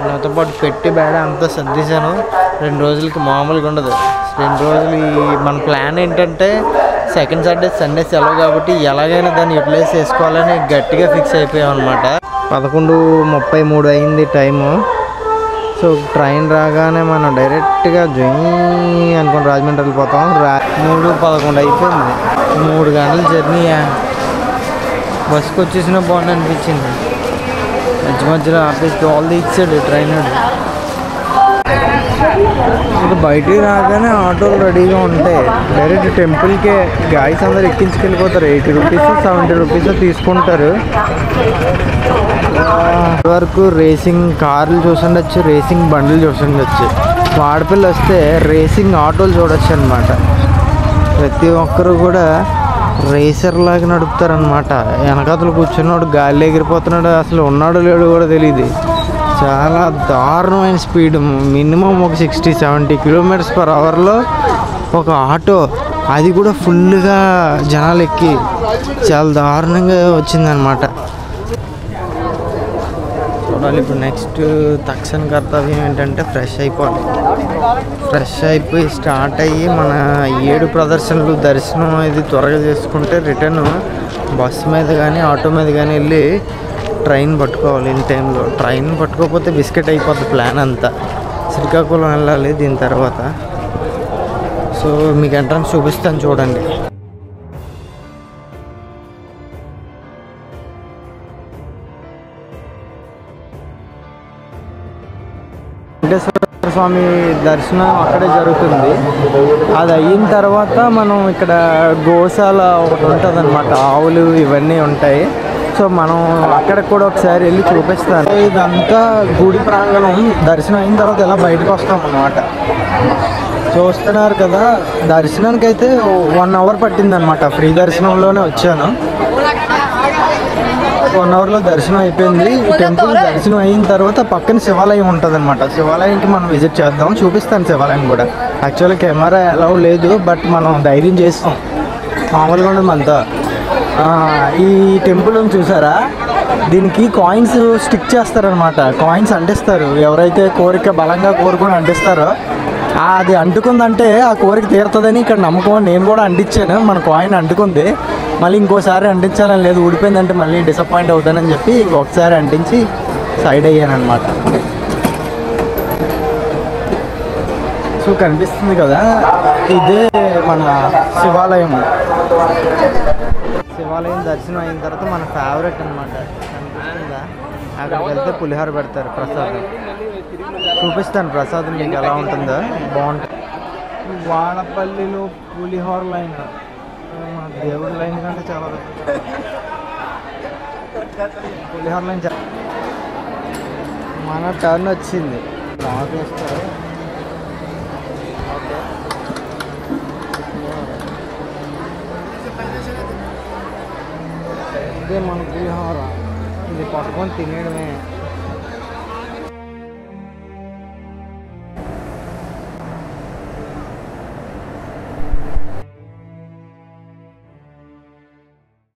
నాతో పాటు పెట్టి బేడ అంతా సర్దేశాను. 2 రోజులకి మామూలుగా ఉండదు. 2 రోజులు మన ప్లాన్ ఏంటంటే సెకండ్ సాటర్డే సండే సెలవు కాబట్టి ఎలాగైనా దాన్ని యూటిలైజ్ చేసుకోవాలని గట్టిగా ఫిక్స్ అయిపోయాం అనమాట. 11:33 అయింది టైము. సో ట్రైన్ రాగానే మనం డైరెక్ట్గా జొయ్యి అనుకుని రాజమండ్రి వెళ్ళిపోతాం. 3:11 అయిపోయింది. 3 గంటల జర్నీ. బస్కి వచ్చేసినా బాగుంది అనిపించింది. మధ్యలో ఆపేసి తోలు ఇచ్చాడు ట్రైన్. ఇంకా బయటికి రాగానే ఆటోలు రెడీగా ఉంటాయి. డైరెక్ట్ టెంపుల్కే గాయస్ అందరు ఎక్కించుకెళ్ళిపోతారు. 80 రూపీస్ 70 రూపీస్ తీసుకుంటారు. వరకు రేసింగ్ కార్లు చూసుండొచ్చు, రేసింగ్ బండ్లు చూసుండొచ్చు. వాడపిల్ల వస్తే రేసింగ్ ఆటోలు చూడొచ్చు అనమాట. ప్రతి ఒక్కరు కూడా రేసర్ లాగా నడుపుతారనమాట. వెనకాతలు కూర్చున్నాడు గాలి ఎగిరిపోతున్నాడు, అసలు ఉన్నాడు లేడు కూడా తెలియదు. చాలా దారుణమైన స్పీడ్, మినిమం ఒక 60-70 km/hలో ఒక ఆటో, అది కూడా ఫుల్గా జనాలు ఎక్కి చాలా దారుణంగా వచ్చిందనమాట. చూడాలి ఇప్పుడు నెక్స్ట్ తక్షణ కర్తవ్యం ఏంటంటే ఫ్రెష్ అయిపోవాలి. ఫ్రెష్ అయిపోయి స్టార్ట్ అయ్యి మన 7 ప్రదర్శనలు దర్శనం ఇది త్వరగా చేసుకుంటే రిటర్న్ బస్సు మీద కానీ ఆటో మీద కానీ వెళ్ళి ట్రైన్ పట్టుకోవాలి. ఇన్ టైంలో ట్రైన్ పట్టుకోకపోతే బిస్కెట్ అయిపోద్ది ప్లాన్ అంతా. శ్రీకాకుళం వెళ్ళాలి దీని తర్వాత. సో మీకు ఎంట్రన్స్ చూపిస్తాను చూడండి. వెంకటేశ్వర స్వామి దర్శనం అక్కడే జరుగుతుంది. అది అయిన తర్వాత మనం ఇక్కడ గోశాల ఒకటి ఉంటుంది అనమాట. ఆవులు ఇవన్నీ ఉంటాయి. సో మనం అక్కడికి కూడా ఒకసారి వెళ్ళి చూపిస్తాను. ఇదంతా గుడి ప్రాంగణం. దర్శనం అయిన తర్వాత ఇలా బయటకు వస్తాం అన్నమాట. చూస్తున్నారు కదా, దర్శనానికి అయితే 1 అవర్ పట్టింది అనమాట. ఫ్రీ దర్శనంలోనే వచ్చాను. 1 అవర్లో దర్శనం అయిపోయింది. టెంపుల్ దర్శనం అయిన తర్వాత పక్కన శివాలయం ఉంటుంది అనమాట. శివాలయంకి మనం విజిట్ చేద్దాం, చూపిస్తాను శివాలయం కూడా. యాక్చువల్లీ కెమెరా ఎలా లేదు, బట్ మనం ధైర్యం చేస్తాం. మామూలుగా ఉండదు మనతో. ఈ టెంపుల్ చూసారా, దీనికి కాయిన్స్ స్టిక్ చేస్తారనమాట. కాయిన్స్ అంటిస్తారు. ఎవరైతే కోరిక బలంగా కోరుకొని అంటిస్తారో అది అంటుకుందంటే ఆ కోరిక తీరుతుందని ఇక్కడ నమ్మకం. నేను కూడా అంటించాను. మన కాయిన్ అంటుకుంది. మళ్ళీ ఇంకోసారి అంటించాలని లేదు, ఊడిపోయిందంటే మళ్ళీ డిసప్పాయింట్ అవుతానని చెప్పి ఇంకొకసారి అంటించి సైడ్ అయ్యాను అనమాట. సో కనిపిస్తుంది కదా, ఇదే మన శివాలయం. శివాలయం దర్శనం అయిన తర్వాత మన ఫేవరెట్ అనమాట. కనిపిస్తుందా, అక్కడికి వెళ్తే పులిహోర పెడతారు ప్రసాదం. చూపిస్తాను ప్రసాదం మీకు ఎలా ఉంటుందో. బాగుంటుంది. వాడపల్లిలో పులిహోర లైన్, మన దేవుడి లైన్ కంటే చాలా పులిహోర లైన్. మన టర్న్ వచ్చింది. ఆపేస్తారు. ఇదే మన పులిహోర. ఇది పట్టుకొని తినేయడమే.